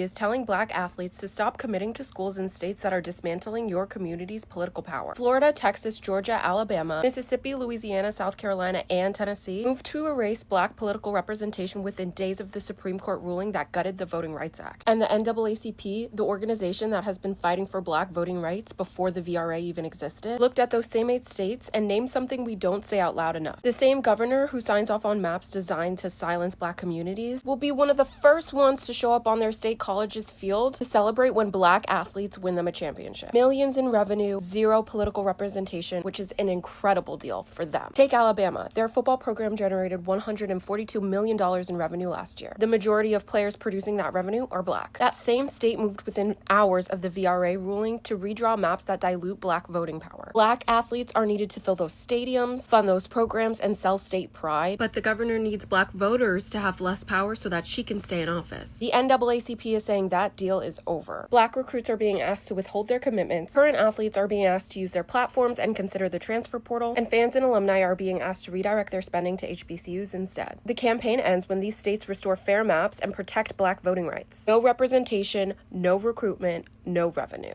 is telling Black athletes to stop committing to schools in states that are dismantling your community's political power. Florida, Texas, Georgia, Alabama, Mississippi, Louisiana, South Carolina, and Tennessee moved to erase Black political representation within days of the Supreme Court ruling that gutted the Voting Rights Act. And the NAACP, the organization that has been fighting for Black voting rights before the VRA even existed, looked at those same 8 states and named something we don't say out loud enough. The same governor who signs off on maps designed to silence Black communities will be one of the first ones to show up on their state college's field to celebrate when Black athletes win them a championship. Millions in revenue, 0 political representation, which is an incredible deal for them. Take Alabama. Their football program generated $142 million in revenue last year. The majority of players producing that revenue are Black. That same state moved within hours of the VRA ruling to redraw maps that dilute Black voting power. Black athletes are needed to fill those stadiums, fund those programs, and sell state pride, but the governor needs Black voters to have less power so that she can stay in office. The NAACP is saying that deal is over. Black recruits are being asked to withhold their commitments, current athletes are being asked to use their platforms and consider the transfer portal, and fans and alumni are being asked to redirect their spending to HBCUs instead. The campaign ends when these states restore fair maps and protect Black voting rights. No representation, no recruitment, no revenue.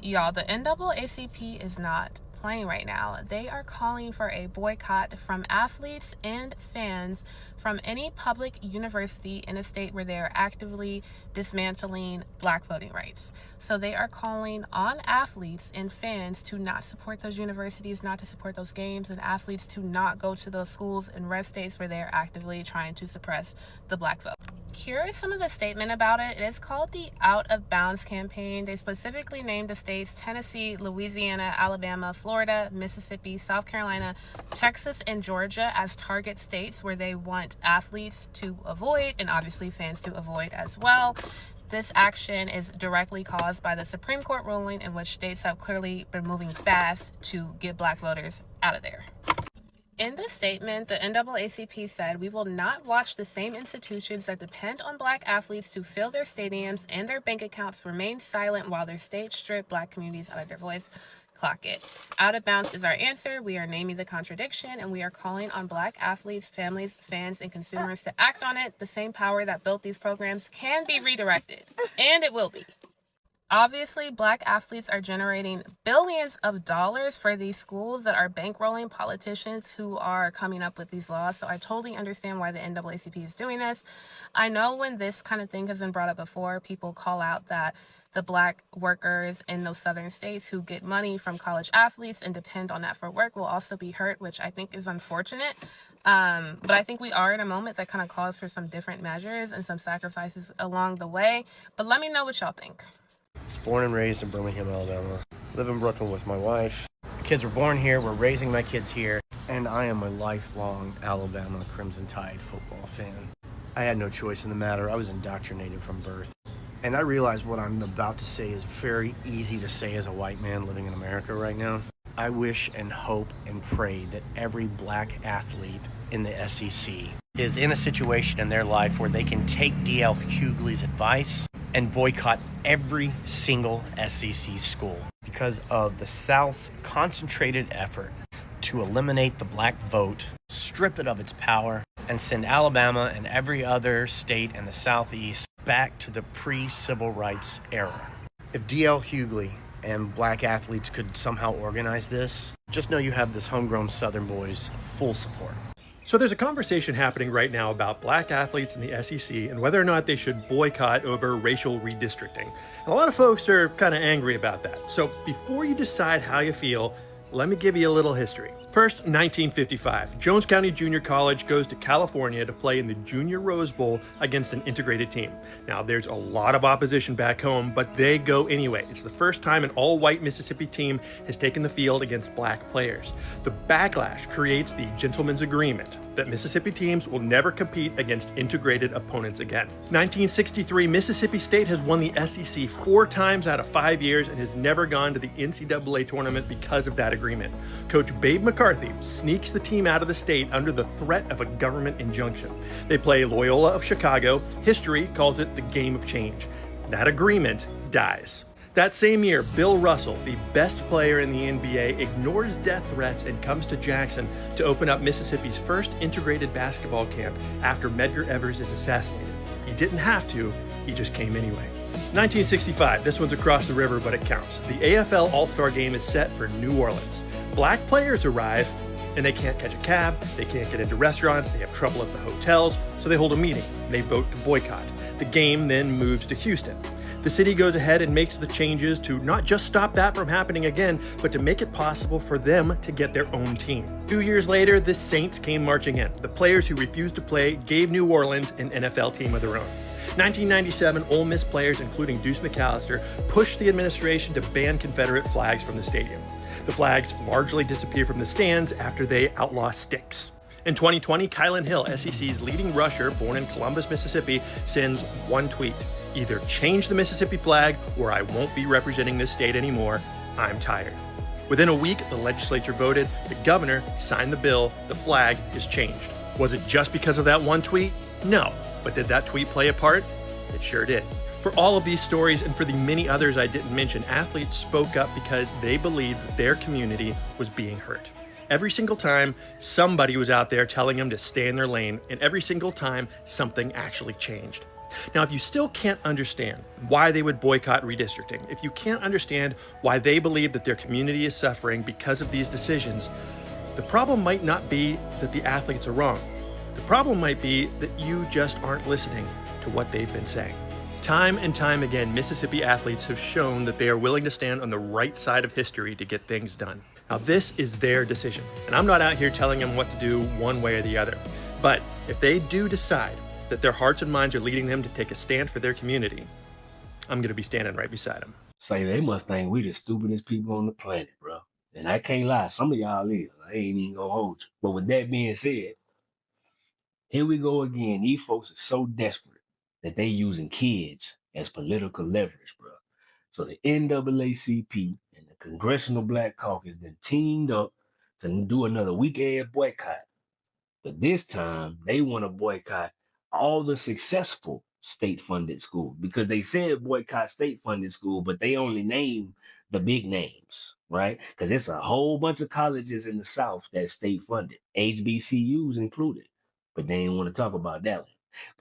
Y'all, the NAACP is not playing right now. They are calling for a boycott from athletes and fans from any public university in a state where they are actively dismantling Black voting rights. So they are calling on athletes and fans to not support those universities, not to support those games, and athletes to not go to those schools in red states where they are actively trying to suppress the Black vote. Here is some of the statement about it. It is called the Out of Bounds campaign. They specifically named the states Tennessee, Louisiana, Alabama, Florida, Mississippi, South Carolina, Texas, and Georgia as target states where they want athletes to avoid, and obviously fans to avoid as well. This action is directly caused by the Supreme Court ruling in which states have clearly been moving fast to get Black voters out of there. In this statement, the NAACP said, "We will not watch the same institutions that depend on Black athletes to fill their stadiums and their bank accounts remain silent while their states strip Black communities out of their voice." Clock it. Out of bounds is our answer. We are naming the contradiction, and we are calling on Black athletes, families, fans, and consumers to act on it. The same power that built these programs can be redirected, and it will be. Obviously, Black athletes are generating billions of dollars for these schools that are bankrolling politicians who are coming up with these laws. So I totally understand why the NAACP is doing this. I know when this kind of thing has been brought up before, people call out that the Black workers in those southern states who get money from college athletes and depend on that for work will also be hurt, which I think is unfortunate. But I think we are in a moment that kind of calls for some different measures and some sacrifices along the way. But let me know what y'all think. I was born and raised in Birmingham, Alabama. Live in Brooklyn with my wife. The kids were born here. We're raising my kids here. And I am a lifelong Alabama Crimson Tide football fan. I had no choice in the matter. I was indoctrinated from birth. And I realize what I'm about to say is very easy to say as a white man living in America right now. I wish and hope and pray that every Black athlete in the SEC is in a situation in their life where they can take D.L. Hughley's advice and boycott every single SEC school because of the South's concentrated effort to eliminate the Black vote, strip it of its power, and send Alabama and every other state in the Southeast back to the pre-civil rights era. If D.L. Hughley and Black athletes could somehow organize this, just know you have this homegrown Southern boy's full support. So there's a conversation happening right now about Black athletes in the SEC and whether or not they should boycott over racial redistricting. And a lot of folks are kind of angry about that. So before you decide how you feel, let me give you a little history. First, 1955, Jones County Junior College goes to California to play in the Junior Rose Bowl against an integrated team. Now, there's a lot of opposition back home, but they go anyway. It's the first time an all-white Mississippi team has taken the field against Black players. The backlash creates the gentleman's agreement that Mississippi teams will never compete against integrated opponents again. 1963, Mississippi State has won the SEC 4 times out of 5 years and has never gone to the NCAA tournament because of that agreement. Coach Babe McCarthy sneaks the team out of the state under the threat of a government injunction. They play Loyola of Chicago. History calls it the game of change. That agreement dies. That same year, Bill Russell, the best player in the NBA, ignores death threats and comes to Jackson to open up Mississippi's first integrated basketball camp after Medgar Evers is assassinated. He didn't have to, he just came anyway. 1965, this one's across the river, but it counts. The AFL All-Star Game is set for New Orleans. Black players arrive, and they can't catch a cab, they can't get into restaurants, they have trouble at the hotels, so they hold a meeting, and they vote to boycott. The game then moves to Houston. The city goes ahead and makes the changes to not just stop that from happening again, but to make it possible for them to get their own team. 2 years later, the Saints came marching in. The players who refused to play gave New Orleans an NFL team of their own. 1997, Ole Miss players, including Deuce McAllister, pushed the administration to ban Confederate flags from the stadium. The flags largely disappeared from the stands after they outlawed sticks. In 2020, Kylan Hill, SEC's leading rusher, born in Columbus, Mississippi, sends one tweet: either change the Mississippi flag or I won't be representing this state anymore. I'm tired. Within a week, the legislature voted, the governor signed the bill, the flag is changed. Was it just because of that one tweet? No. But did that tweet play a part? It sure did. For all of these stories and for the many others I didn't mention, athletes spoke up because they believed that their community was being hurt. Every single time, somebody was out there telling them to stay in their lane, and every single time, something actually changed. Now, if you still can't understand why they would boycott redistricting, if you can't understand why they believe that their community is suffering because of these decisions, the problem might not be that the athletes are wrong. The problem might be that you just aren't listening to what they've been saying. Time and time again, Mississippi athletes have shown that they are willing to stand on the right side of history to get things done. Now, this is their decision, and I'm not out here telling them what to do one way or the other. But if they do decide that their hearts and minds are leading them to take a stand for their community, I'm going to be standing right beside them. Say, they must think we the stupidest people on the planet, bro. And I can't lie, some of y'all is. I ain't even gonna hold you. But with that being said, here we go again. These folks are so desperate that they using kids as political leverage, bro. So the NAACP and the Congressional Black Caucus then teamed up to do another weak-ass boycott. But this time, they want to boycott all the successful state-funded schools, because they said boycott state-funded school, but they only named the big names, right? Because it's a whole bunch of colleges in the South that's state-funded, HBCUs included. But they ain't want to talk about that one.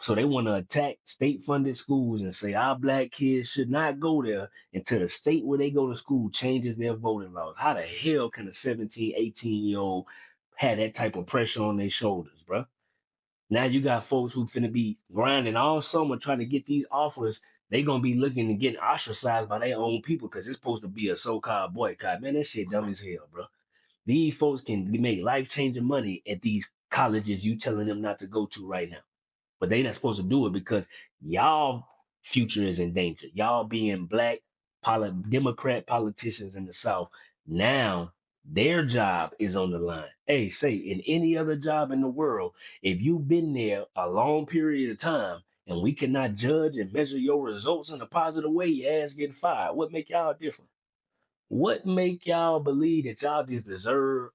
So they want to attack state-funded schools and say our black kids should not go there until the state where they go to school changes their voting laws. How the hell can a 17, 18-year-old have that type of pressure on their shoulders, bro? Now you got folks who finna be grinding all summer trying to get these offers. They gonna be looking and getting ostracized by their own people because it's supposed to be a so-called boycott. Man, that shit dumb as hell, bro. These folks can make life-changing money at these colleges you telling them not to go to right now. But they not supposed to do it because y'all future is in danger. Y'all being black Democrat politicians in the South, now their job is on the line. Hey, say in any other job in the world, if you've been there a long period of time and we cannot judge and measure your results in a positive way, your ass getting fired. What make y'all different? What make y'all believe that y'all just deserve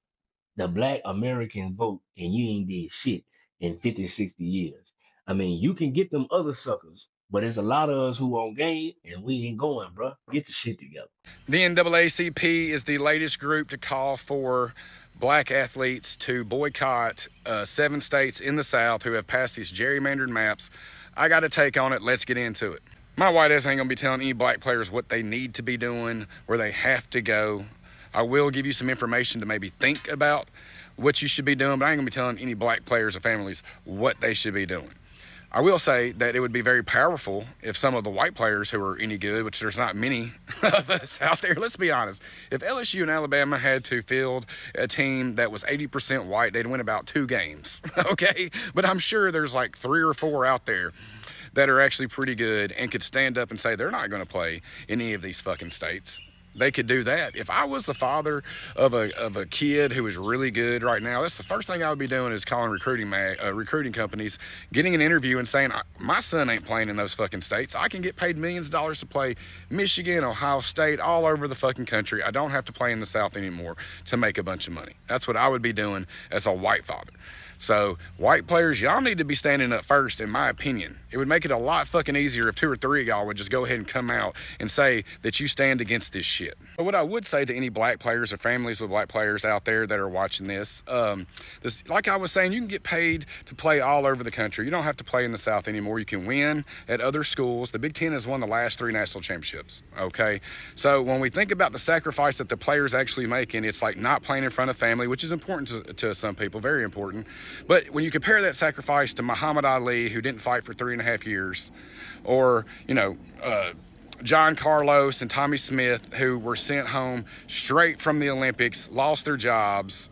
the black American vote and you ain't did shit in 50, 60 years? I mean, you can get them other suckers, but there's a lot of us who on game and we ain't going, bro. Get your shit together. The NAACP is the latest group to call for black athletes to boycott 7 states in the South who have passed these gerrymandered maps. I got a take on it. Let's get into it. My white ass ain't gonna be telling any black players what they need to be doing, where they have to go. I will give you some information to maybe think about what you should be doing, but I ain't gonna be telling any black players or families what they should be doing. I will say that it would be very powerful if some of the white players who are any good, which there's not many of us out there, let's be honest, if LSU and Alabama had to field a team that was 80% white, they'd win about 2 games, okay? But I'm sure there's like 3 or 4 out there that are actually pretty good and could stand up and say they're not going to play in any of these fucking states. They could do that. If I was the father of a kid who is really good right now, that's the first thing I would be doing is calling recruiting companies, getting an interview and saying, my son ain't playing in those fucking states. I can get paid millions of dollars to play Michigan, Ohio State, all over the fucking country. I don't have to play in the South anymore to make a bunch of money. That's what I would be doing as a white father. So white players, y'all need to be standing up first, in my opinion. It would make it a lot fucking easier if 2 or 3 of y'all would just go ahead and come out and say that you stand against this shit. shit. But what I would say to any black players or families with black players out there that are watching this, like I was saying, you can get paid to play all over the country. You don't have to play in the South anymore. You can win at other schools. The Big Ten has won the last 3 national championships, okay? So when we think about the sacrifice that the players actually making, it's like not playing in front of family, which is important to some people, very important. But when you compare that sacrifice to Muhammad Ali, who didn't fight for 3.5 years, or, John Carlos and Tommy Smith, who were sent home straight from the Olympics, lost their jobs,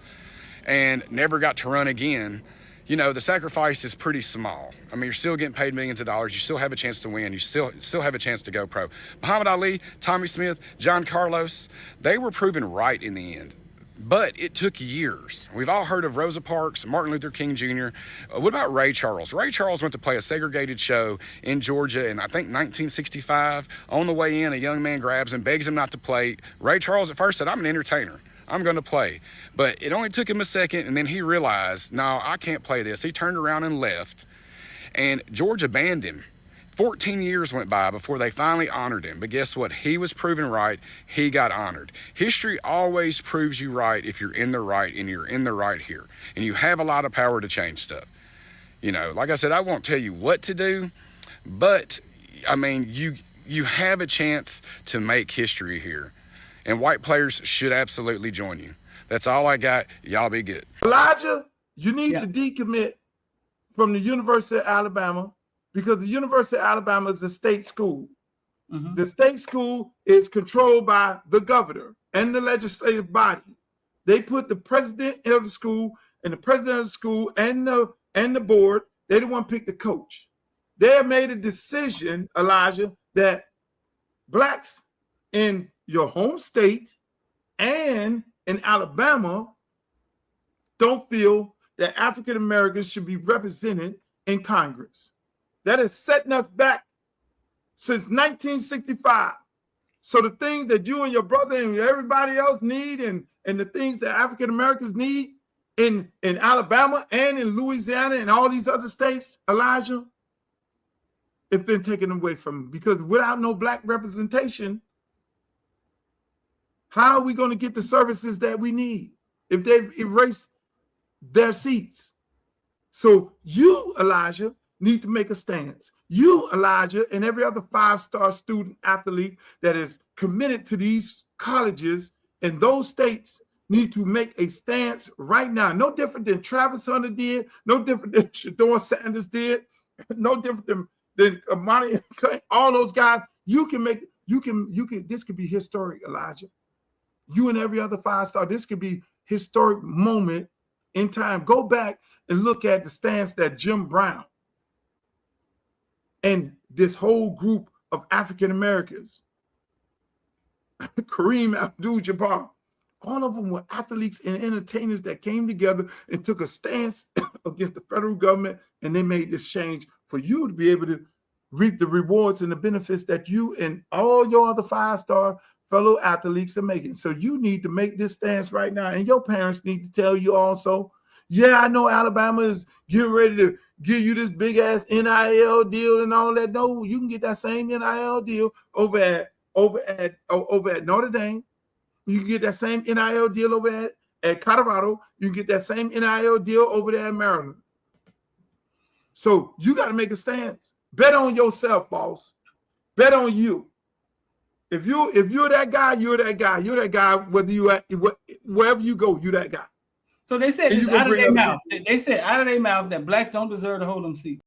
and never got to run again, the sacrifice is pretty small. I mean, you're still getting paid millions of dollars. You still have a chance to win. You still have a chance to go pro. Muhammad Ali, Tommy Smith, John Carlos, they were proven right in the end. But it took years. We've all heard of Rosa Parks, Martin Luther King Jr. What about Ray Charles? Ray Charles went to play a segregated show in Georgia in, I think, 1965. On the way in, a young man grabs him, begs him not to play. Ray Charles at first said, I'm an entertainer. I'm going to play. But it only took him a second, and then he realized, no, I can't play this. He turned around and left, and Georgia banned him. 14 years went by before they finally honored him. But guess what? He was proven right. He got honored. History always proves you right if you're in the right, and you're in the right here. And you have a lot of power to change stuff. Like I said, I won't tell you what to do, but, I mean, you have a chance to make history here. And white players should absolutely join you. That's all I got. Y'all be good. Elijah, you need to decommit from the University of Alabama, because the University of Alabama is a state school. Mm-hmm. The state school is controlled by the governor and the legislative body. They put the president of the school and the president of the school and the board. They the one pick the coach. They have made a decision, Elijah, that blacks in your home state and in Alabama don't feel that African Americans should be represented in Congress. That is setting us back since 1965. So the things that you and your brother and everybody else need, and the things that African Americans need in Alabama and in Louisiana and all these other states, Elijah, it's been taken away from them. Because without no black representation, how are we going to get the services that we need if they've erased their seats? So you, Elijah, need to make a stance. You, Elijah, and every other 5-star student athlete that is committed to these colleges in those states need to make a stance right now. No different than Travis Hunter did, no different than Shador Sanders did, no different than Monty, all those guys. This could be historic, Elijah. You and every other 5-star, this could be historic moment in time. Go back and look at the stance that Jim Brown and this whole group of African Americans, Kareem Abdul-Jabbar, all of them were athletes and entertainers that came together and took a stance against the federal government, and they made this change for you to be able to reap the rewards and the benefits that you and all your other 5-star fellow athletes are making. So you need to make this stance right now, and your parents need to tell you also, yeah, I know Alabama is getting ready to give you this big ass NIL deal and all that. No, you can get that same NIL deal over at Notre Dame. You can get that same NIL deal over at Colorado. You can get that same NIL deal over there at Maryland. So you got to make a stance. Bet on yourself, boss. Bet on you. If you're that guy, you're that guy. You're that guy. Wherever you go, you're that guy. So they said this out of their mouth. They said out of their mouth that blacks don't deserve to hold them seats.